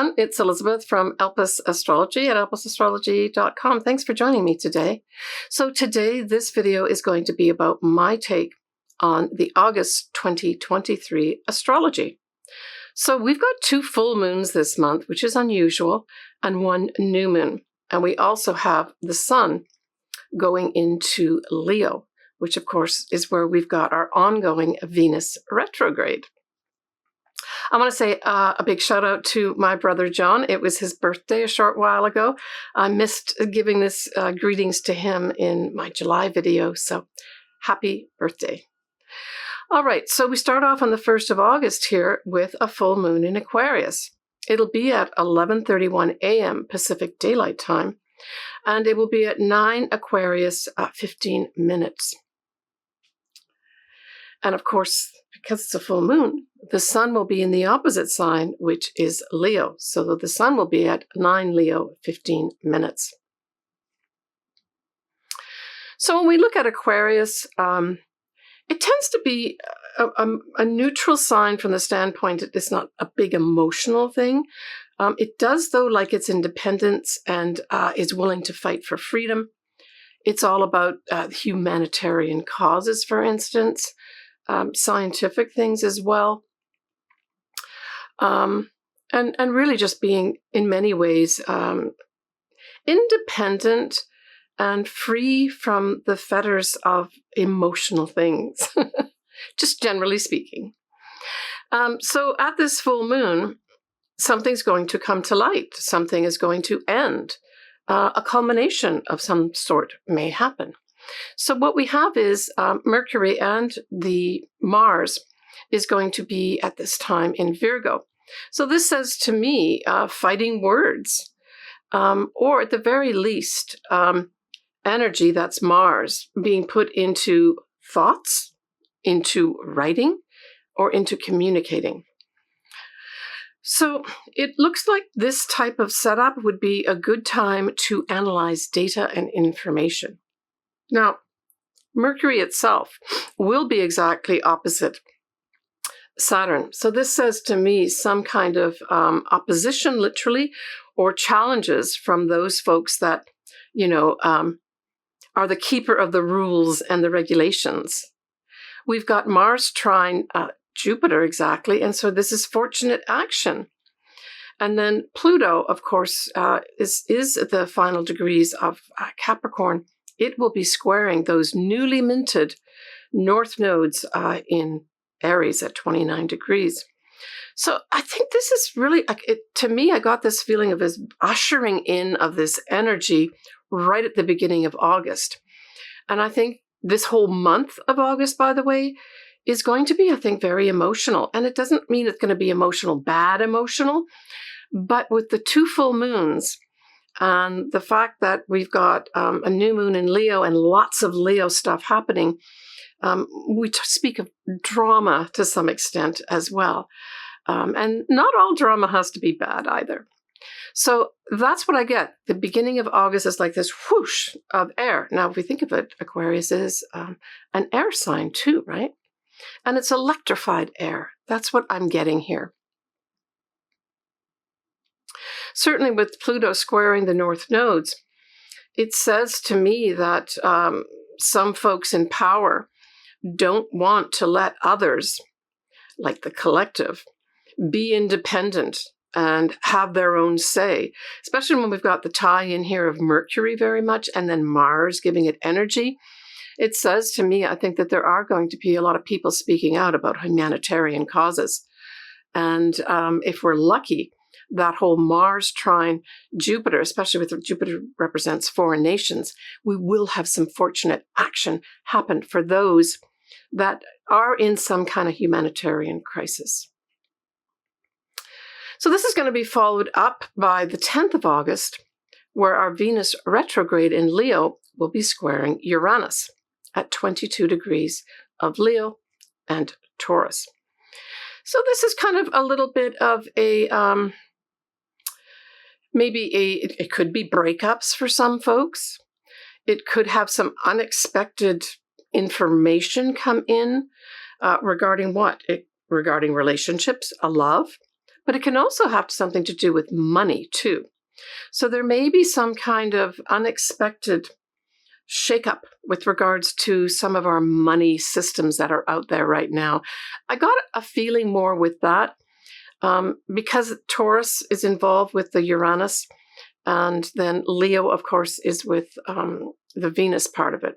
everyone. It's Elizabeth from Elpis Astrology at elpisastrology.com. Thanks for joining me today. So today, this video is going to be about my take on the August 2023 astrology. So we've got 2 full moons this month, which is unusual, and 1 new moon. And we also have the sun going into Leo, which of course is where we've got our ongoing Venus retrograde. I want to say a big shout out to my brother John. It was his birthday a short while ago. I missed giving this greetings to him in my July video, so happy birthday. All right, so we start off on the 1st of August here with a full moon in Aquarius. It'll be at 11:31 a.m. Pacific Daylight Time, and it will be at 9 Aquarius 15 minutes. And of course, because it's a full moon, the sun will be in the opposite sign, which is Leo. So the sun will be at 9 Leo 15 minutes. So when we look at Aquarius, it tends to be a neutral sign from the standpoint that it's not a big emotional thing. It does, though, like its independence and is willing to fight for freedom. It's all about humanitarian causes, for instance, scientific things as well. And really just being, in many ways, independent and free from the fetters of emotional things, just generally speaking. So at this full moon, something's going to come to light. Something is going to end. A culmination of some sort may happen. So what we have is Mercury and the Mars is going to be at this time in Virgo. So this says to me, fighting words, or at the very least, energy, that's Mars, being put into thoughts, into writing, or into communicating. So it looks like this type of setup would be a good time to analyze data and information. Now, Mercury itself will be exactly opposite Saturn. So this says to me some kind of opposition, literally, or challenges from those folks that, are the keeper of the rules and the regulations. We've got Mars trine Jupiter exactly, and so this is fortunate action. And then Pluto, of course, is the final degrees of Capricorn. It will be squaring those newly minted north nodes in Aries at 29 degrees. So I think this is really, to me, I got this feeling of this ushering in of this energy right at the beginning of August. And I think this whole month of August, by the way, is going to be, I think, very emotional. And it doesn't mean it's going to be emotional, bad emotional, but with the 2 full moons, and the fact that we've got a new moon in Leo and lots of Leo stuff happening, we speak of drama to some extent as well. And not all drama has to be bad either. So that's what I get. The beginning of August is like this whoosh of air. Now, if we think of it, Aquarius is an air sign too, right? And it's electrified air. That's what I'm getting here. Certainly with Pluto squaring the north nodes, it says to me that some folks in power don't want to let others, like the collective, be independent and have their own say, especially when we've got the tie-in here of Mercury very much and then Mars giving it energy. It says to me, I think that there are going to be a lot of people speaking out about humanitarian causes. And if we're lucky, that whole Mars trine Jupiter, especially with Jupiter represents foreign nations, we will have some fortunate action happen for those that are in some kind of humanitarian crisis. So this is going to be followed up by the 10th of August, where our Venus retrograde in Leo will be squaring Uranus at 22 degrees of Leo and Taurus. So this is kind of a little bit of a, it could be breakups for some folks. It could have some unexpected information come in regarding what? Regarding relationships, a love, But it can also have something to do with money too. So there may be some kind of unexpected shakeup with regards to some of our money systems that are out there right now. I got a feeling more with that because Taurus is involved with the Uranus, and then Leo, of course, is with the Venus part of it.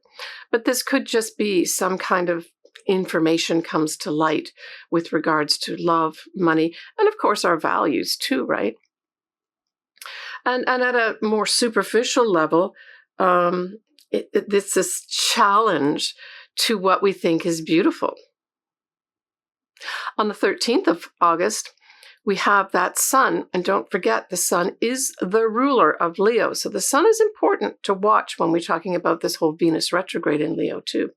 But this could just be some kind of information comes to light with regards to love, money, and of course our values too, right? And at a more superficial level, it's this challenge to what we think is beautiful. On the 13th of August, we have that sun, and don't forget, the sun is the ruler of Leo. So the sun is important to watch when we're talking about this whole Venus retrograde in Leo too.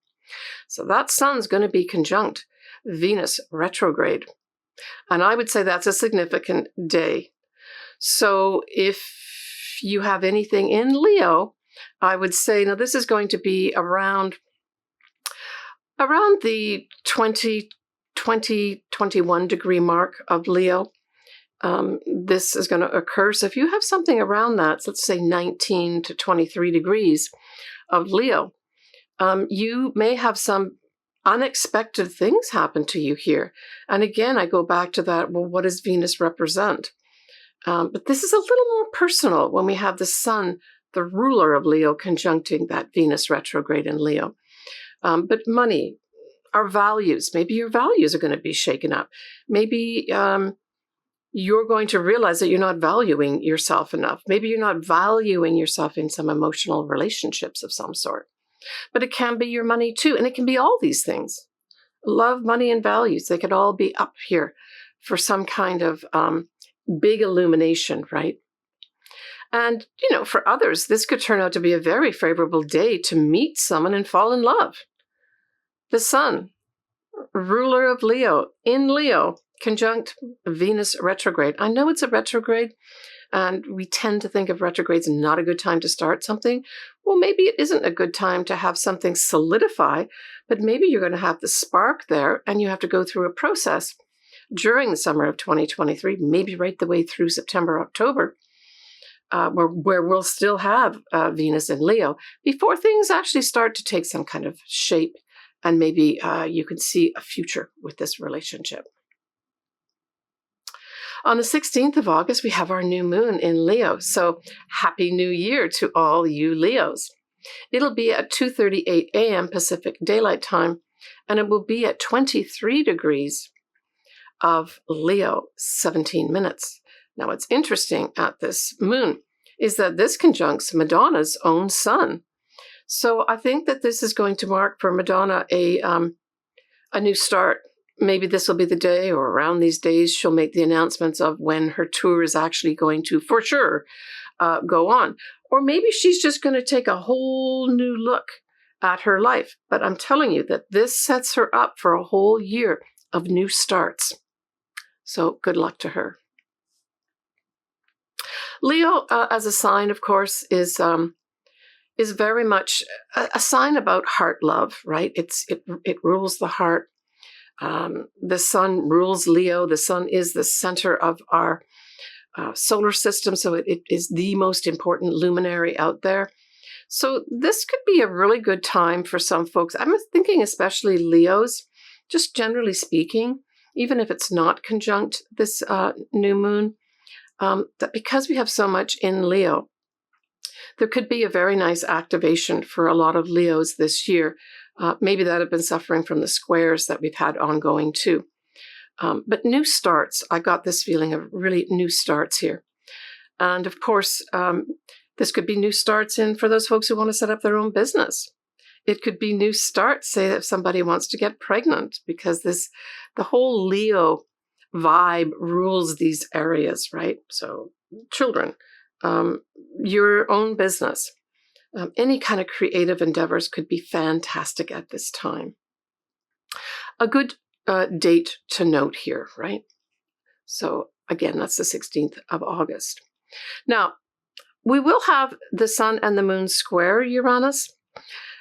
So that sun's going to be conjunct Venus retrograde. And I would say that's a significant day. So if you have anything in Leo, I would say, now this is going to be around the 21 degree mark of Leo. This is going to occur. So if you have something around that, so let's say 19 to 23 degrees of Leo, you may have some unexpected things happen to you here. And again, I go back to that, well, what does Venus represent? But this is a little more personal when we have the sun, the ruler of Leo, conjuncting that Venus retrograde in Leo. But money, our values, maybe your values are going to be shaken up. Maybe you're going to realize that you're not valuing yourself enough. Maybe you're not valuing yourself in some emotional relationships of some sort. But it can be your money too, and it can be all these things. Love, money, and values, they could all be up here for some kind of big illumination, right? And, for others, this could turn out to be a very favorable day to meet someone and fall in love. The sun, ruler of Leo, in Leo, conjunct Venus retrograde. I know it's a retrograde, and we tend to think of retrogrades not a good time to start something. Well, maybe it isn't a good time to have something solidify, but maybe you're going to have the spark there, and you have to go through a process during the summer of 2023, maybe right the way through September, October, where we'll still have Venus in Leo before things actually start to take some kind of shape, and maybe you can see a future with this relationship. On the 16th of August, we have our new moon in Leo. So happy new year to all you Leos. It'll be at 2:38 a.m. Pacific Daylight Time, and it will be at 23 degrees of Leo, 17 minutes. Now, what's interesting at this moon is that this conjuncts Madonna's own sun. So I think that this is going to mark for Madonna a new start. Maybe this will be the day, or around these days, she'll make the announcements of when her tour is actually going to, for sure, go on. Or maybe she's just going to take a whole new look at her life. But I'm telling you that this sets her up for a whole year of new starts. So good luck to her. Leo, as a sign, of course, is very much a sign about heart love, right? It rules the heart. The sun rules Leo. The sun is the center of our solar system, so it is the most important luminary out there. So this could be a really good time for some folks. I'm thinking especially Leos, just generally speaking, even if it's not conjunct this new moon, that because we have so much in Leo, there could be a very nice activation for a lot of Leos this year. Maybe that have been suffering from the squares that we've had ongoing too. But new starts, I got this feeling of really new starts here. And of course, this could be new starts for those folks who want to set up their own business. It could be new starts, say if somebody wants to get pregnant, because the whole Leo vibe rules these areas, right? So children, your own business, any kind of creative endeavors could be fantastic at this time. A good date to note here, right? So again, that's the 16th of August. Now, we will have the sun and the moon square Uranus.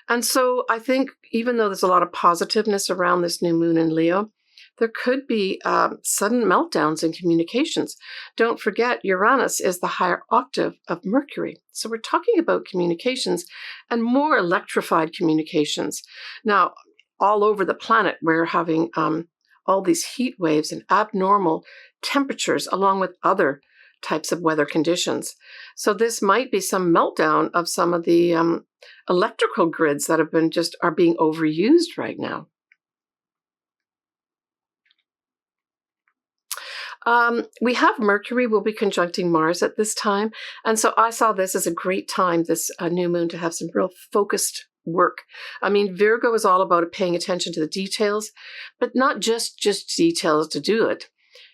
And so I think even though there's a lot of positiveness around this new moon in Leo, there could be sudden meltdowns in communications. Don't forget, Uranus is the higher octave of Mercury. So we're talking about communications and more electrified communications. Now, all over the planet, we're having all these heat waves and abnormal temperatures along with other types of weather conditions. So this might be some meltdown of some of the electrical grids that are being overused right now. We have Mercury will be conjuncting Mars at this time. And so I saw this as a great time, this new moon, to have some real focused work. I mean, Virgo is all about paying attention to the details, but not just details to do it.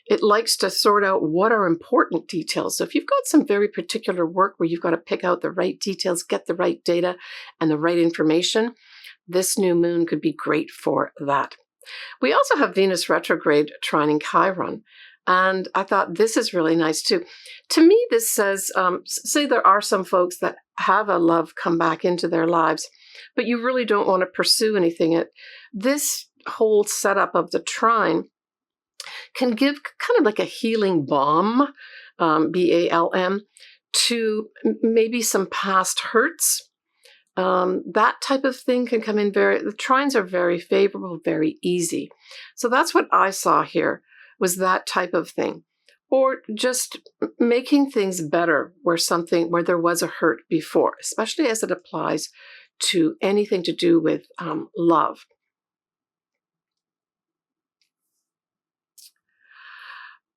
It likes to sort out what are important details. So if you've got some very particular work where you've got to pick out the right details, get the right data and the right information, this new moon could be great for that. We also have Venus retrograde trining Chiron. And I thought this is really nice too. To me, this says, say there are some folks that have a love come back into their lives, but you really don't want to pursue anything. This whole setup of the trine can give kind of like a healing balm, B-A-L-M, to maybe some past hurts. That type of thing can come in the trines are very favorable, very easy. So that's what I saw here, was that type of thing. Or just making things better where there was a hurt before, especially as it applies to anything to do with love.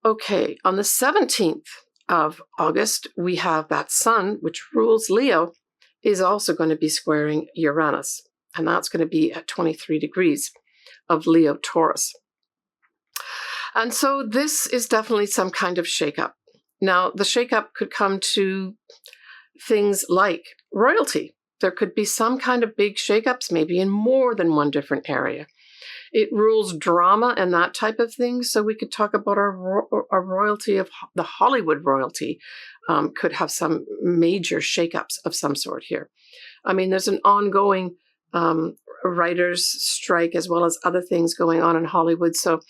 Okay, on the 17th of August, we have that Sun, which rules Leo, is also going to be squaring Uranus. And that's going to be at 23 degrees of Leo Taurus. And so this is definitely some kind of shakeup. Now, the shakeup could come to things like royalty. There could be some kind of big shakeups, maybe in more than one different area. It rules drama and that type of thing. So we could talk about our royalty of the Hollywood royalty could have some major shakeups of some sort here. I mean, there's an ongoing writers' strike as well as other things going on in Hollywood. So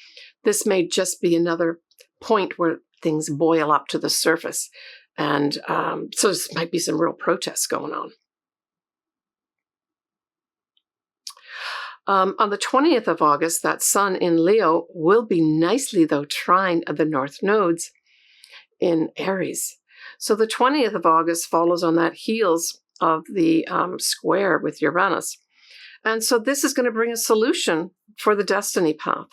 this may just be another point where things boil up to the surface. And so this might be some real protests going on. On the 20th of August, that Sun in Leo will be nicely, though, trine the North Nodes in Aries. So the 20th of August follows on that heels of the square with Uranus. And so this is going to bring a solution for the destiny path.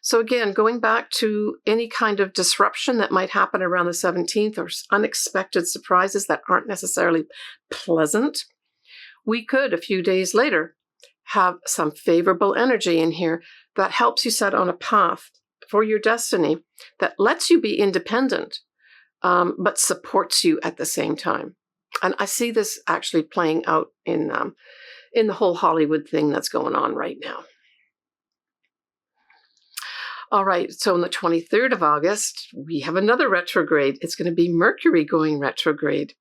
So again, going back to any kind of disruption that might happen around the 17th or unexpected surprises that aren't necessarily pleasant, we could, a few days later, have some favorable energy in here that helps you set on a path for your destiny that lets you be independent, but supports you at the same time. And I see this actually playing out in the whole Hollywood thing that's going on right now. All right, so on the 23rd of August, we have another retrograde. It's going to be Mercury going retrograde,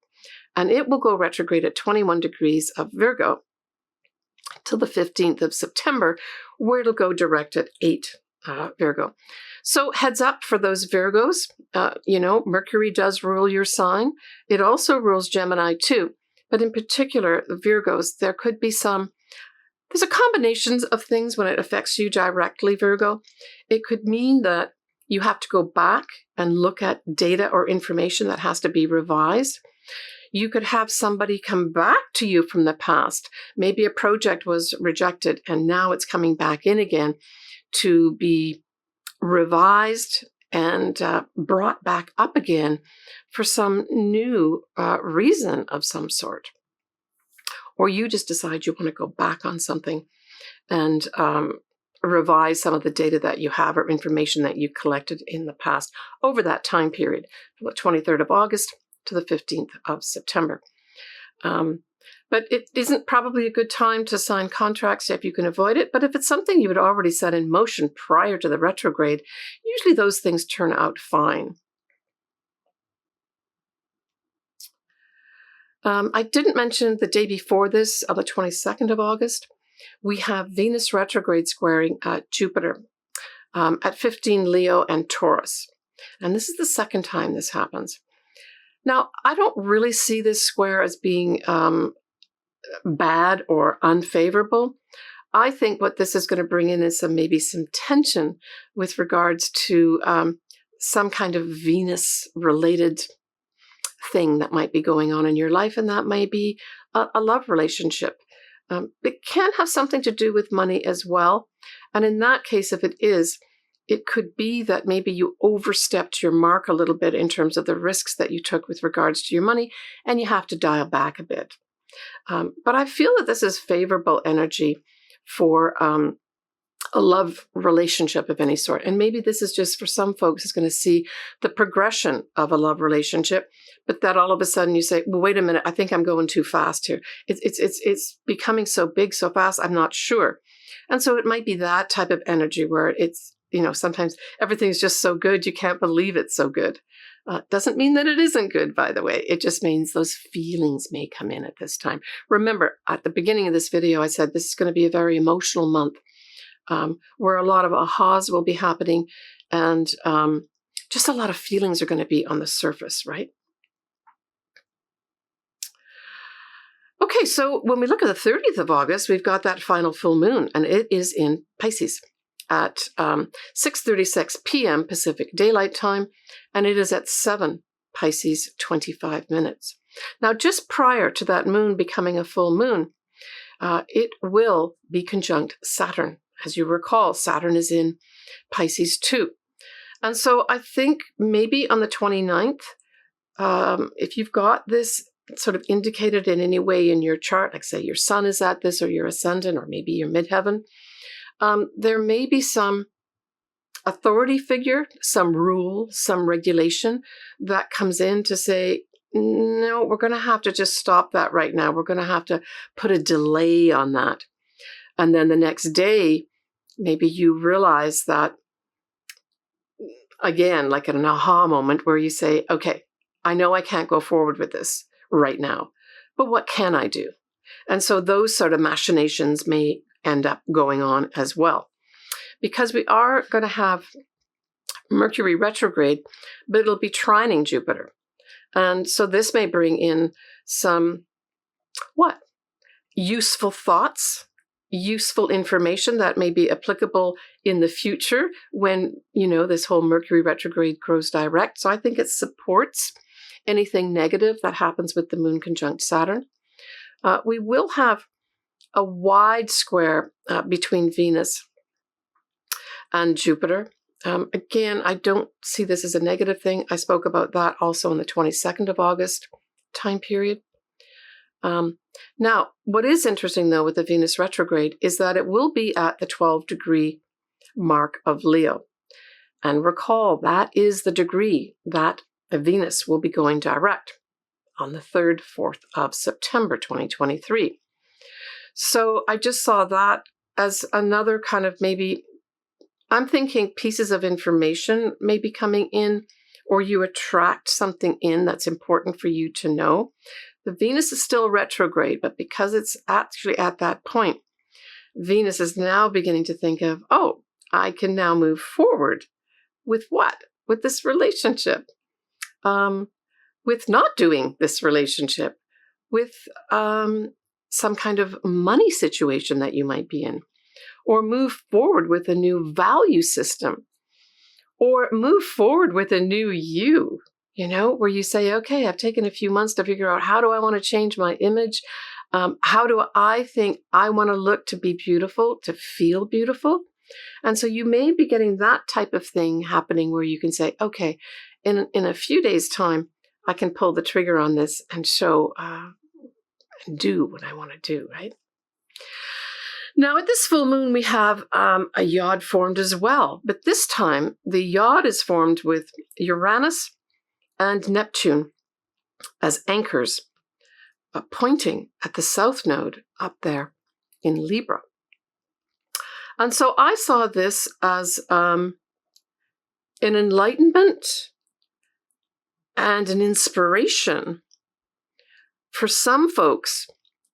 and it will go retrograde at 21 degrees of Virgo till the 15th of September, where it'll go direct at 8 Virgo. So heads up for those Virgos. Mercury does rule your sign. It also rules Gemini too. But in particular, the Virgos, there's a combination of things when it affects you directly, Virgo. It could mean that you have to go back and look at data or information that has to be revised. You could have somebody come back to you from the past. Maybe a project was rejected and now it's coming back in again to be revised and brought back up again for some new reason of some sort. Or you just decide you want to go back on something and revise some of the data that you have or information that you collected in the past over that time period, from the 23rd of August to the 15th of September. But it isn't probably a good time to sign contracts if you can avoid it. But if it's something you had already set in motion prior to the retrograde, usually those things turn out fine. I didn't mention the day before this, on the 22nd of August, we have Venus retrograde squaring Jupiter. at 15 Leo and Taurus. And this is the second time this happens. Now, I don't really see this square as being bad or unfavorable. I think what this is going to bring in is maybe some tension with regards to some kind of Venus-related thing that might be going on in your life, and that may be a love relationship. It can have something to do with money as well. And in that case, if it is, it could be that maybe you overstepped your mark a little bit in terms of the risks that you took with regards to your money, and you have to dial back a bit. But I feel that this is favorable energy for a love relationship of any sort. And maybe this is just for some folks is going to see the progression of a love relationship, but that all of a sudden you say, well, wait a minute, I think I'm going too fast here. It's becoming so big so fast, I'm not sure. And so it might be that type of energy where it's, sometimes everything's just so good, you can't believe it's so good. Doesn't mean that it isn't good, by the way. It just means those feelings may come in at this time. Remember, at the beginning of this video, I said this is going to be a very emotional month where a lot of ahas will be happening and just a lot of feelings are going to be on the surface, right? Okay, so when we look at the 30th of August, we've got that final full moon, and it is in Pisces at 6:36 p.m. Pacific Daylight Time, and it is at 7 Pisces 25 minutes. Now, just prior to that moon becoming a full moon, it will be conjunct Saturn. As you recall, Saturn is in Pisces too. And so I think maybe on the 29th, if you've got this sort of indicated in any way in your chart, like say your sun is at this or your ascendant or maybe your midheaven, there may be some authority figure, some rule, some regulation that comes in to say, no, we're going to have to just stop that right now. We're going to have to put a delay on that. And then the next day, maybe you realize that, again, like an aha moment where you say, okay, I know I can't go forward with this right now, but what can I do? And so those sort of machinations may end up going on as well. Because we are going to have Mercury retrograde, but it'll be trining Jupiter. And so this may bring in some, useful thoughts, useful information that may be applicable in the future when, this whole Mercury retrograde goes direct. So I think it supports anything negative that happens with the moon conjunct Saturn. We will have a wide square between Venus and Jupiter. Again, I don't see this as a negative thing. I spoke about that also on the 22nd of August time period. Now, what is interesting, though, with the Venus retrograde is that it will be at the 12-degree mark of Leo. And recall, that is the degree that Venus will be going direct on the 3rd, 4th of September 2023. So I just saw that as another kind of maybe, I'm thinking pieces of information may be coming in, or you attract something in that's important for you to know. The Venus is still retrograde, but because it's actually at that point, Venus is now beginning to think of, I can now move forward with what? With this relationship. With not doing this relationship. With some kind of money situation that you might be in. Or move forward with a new value system. Or move forward with a new you. Where you say, okay, I've taken a few months to figure out how do I want to change my image? How do I think I want to look to be beautiful, to feel beautiful? And so you may be getting that type of thing happening where you can say, okay, in a few days' time, I can pull the trigger on this and show and do what I want to do, right? Now, at this full moon, we have a yod formed as well. But this time, the yod is formed with Uranus and Neptune as anchors, pointing at the south node up there in Libra. And so I saw this as an enlightenment and an inspiration for some folks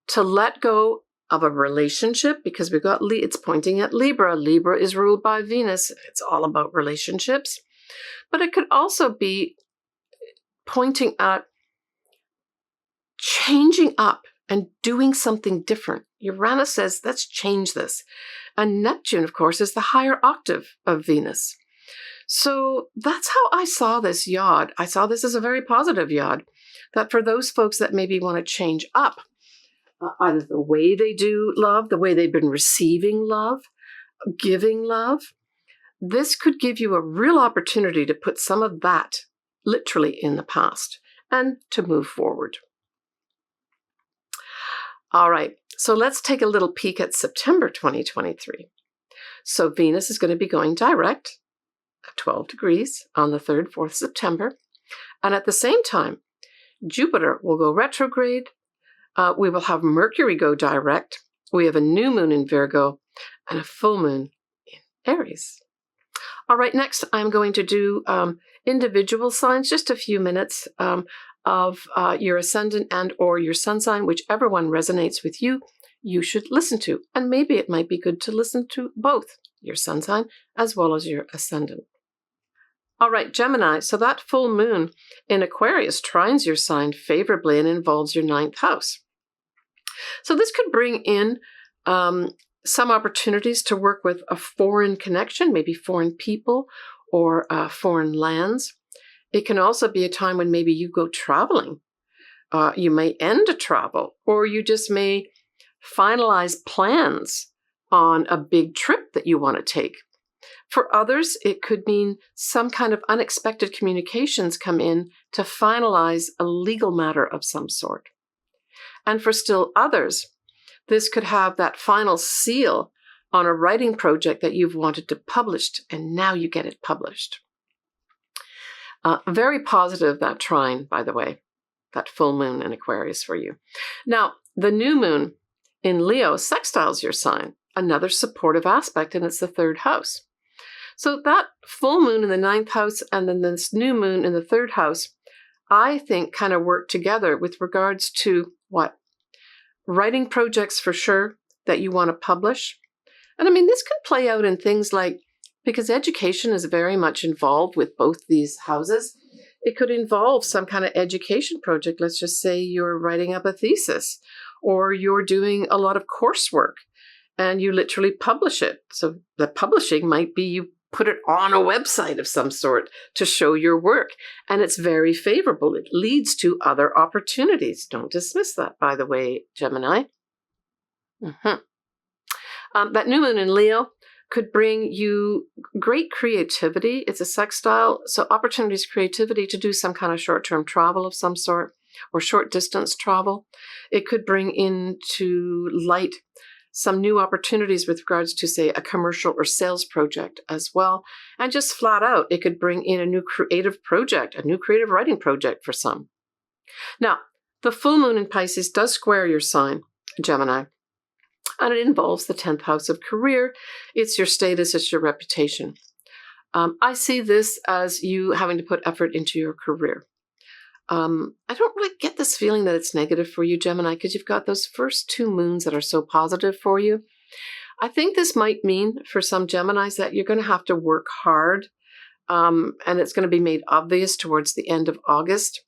to let go of a relationship, because we've got it's pointing at Libra. Libra is ruled by Venus. It's all about relationships. But it could also be pointing at changing up and doing something different. Uranus says, let's change this. And Neptune, of course, is the higher octave of Venus. So that's how I saw this yod. I saw this as a very positive yod, that for those folks that maybe want to change up, either the way they do love, the way they've been receiving love, giving love, this could give you a real opportunity to put some of that literally in the past and to move forward. All right, so let's take a little peek at September 2023. So Venus is going to be going direct at 12 degrees on the 3rd, 4th September. And at the same time, Jupiter will go retrograde. We will have Mercury go direct. We have a new moon in Virgo and a full moon in Aries. All right, next I'm going to do individual signs, just a few minutes of your ascendant and or your sun sign, whichever one resonates with you, you should listen to. And maybe it might be good to listen to both your sun sign as well as your ascendant. All right, Gemini, so that full moon in Aquarius trines your sign favorably and involves your 9th house. So this could bring in some opportunities to work with a foreign connection, maybe foreign people or foreign lands. It can also be a time when maybe you go traveling. You may end a travel, or you just may finalize plans on a big trip that you want to take. For others, it could mean some kind of unexpected communications come in to finalize a legal matter of some sort. And for still others, this could have that final seal on a writing project that you've wanted to publish, and now you get it published. Very positive, that trine, by the way, that full moon in Aquarius for you. Now, the new moon in Leo sextiles your sign, another supportive aspect, and it's the 3rd house. So that full moon in the 9th house and then this new moon in the 3rd house, I think kind of work together with regards to what? Writing projects for sure that you want to publish. And I mean, this could play out in things like, because education is very much involved with both these houses, it could involve some kind of education project. Let's just say you're writing up a thesis, or you're doing a lot of coursework and you literally publish it. So the publishing might be you put it on a website of some sort to show your work. And it's very favorable. It leads to other opportunities. Don't dismiss that, by the way, Gemini. That new moon in Leo could bring you great creativity. It's a sextile, so opportunities, creativity to do some kind of short-term travel of some sort or short-distance travel. It could bring into light some new opportunities with regards to, say, a commercial or sales project as well. And just flat out, it could bring in a new creative project, a new creative writing project for some. Now, the full moon in Pisces does square your sign, Gemini, and it involves the 10th house of career. It's your status, it's your reputation. I see this as you having to put effort into your career. I don't really get this feeling that it's negative for you, Gemini, because you've got those first 2 moons that are so positive for you. I think this might mean for some Geminis that you're going to have to work hard, and it's going to be made obvious towards the end of August.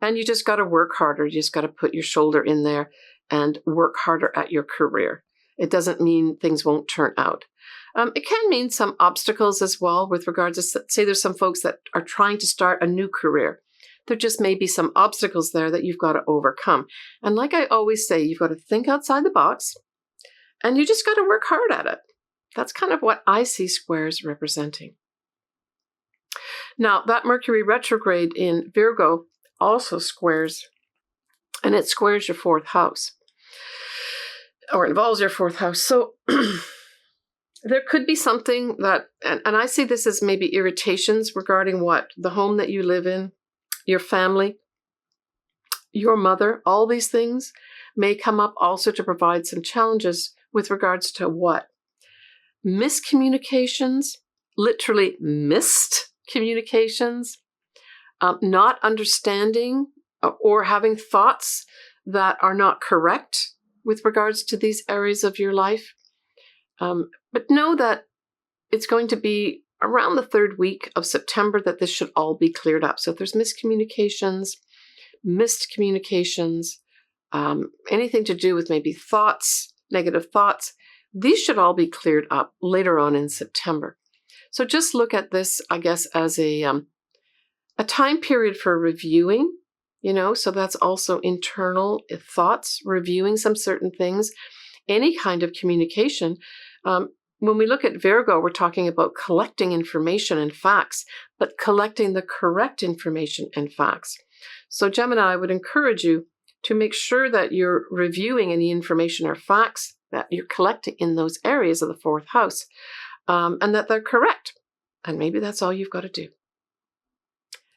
And you just got to work harder. You just got to put your shoulder in there and work harder at your career. It doesn't mean things won't turn out. It can mean some obstacles as well with regards to, say, there's some folks that are trying to start a new career. There just may be some obstacles there that you've got to overcome. And like I always say, you've got to think outside the box and you just got to work hard at it. That's kind of what I see squares representing. Now, that Mercury retrograde in Virgo also squares, and it squares your 4th house, or involves your 4th house. So there could be something that, and I see this as maybe irritations regarding what? The home that you live in, your family, your mother, all these things may come up also to provide some challenges with regards to what? Miscommunications, literally missed communications, not understanding or having thoughts that are not correct with regards to these areas of your life. But know that it's going to be around the third week of September that this should all be cleared up. So if there's miscommunications, missed communications, anything to do with maybe thoughts, negative thoughts, these should all be cleared up later on in September. So just look at this, I guess, as a time period for reviewing, so that's also internal thoughts, reviewing some certain things, any kind of communication. When we look at Virgo, we're talking about collecting information and facts, but collecting the correct information and facts. So Gemini, I would encourage you to make sure that you're reviewing any information or facts that you're collecting in those areas of the fourth house, and that they're correct. And maybe that's all you've got to do.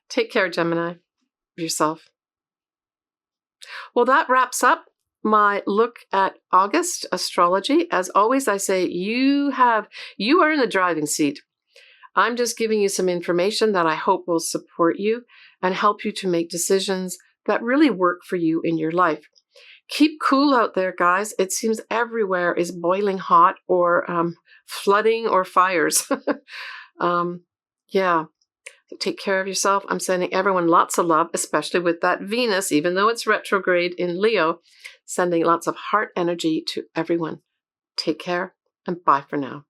Take care, Gemini, of yourself. Well, that wraps up my look at August astrology. As always, I say you are in the driving seat. I'm just giving you some information that I hope will support you and help you to make decisions that really work for you in your life. Keep cool out there, guys. It seems everywhere is boiling hot or flooding or fires. Yeah. So take care of yourself. I'm sending everyone lots of love, especially with that Venus, even though it's retrograde in Leo, sending lots of heart energy to everyone. Take care and bye for now.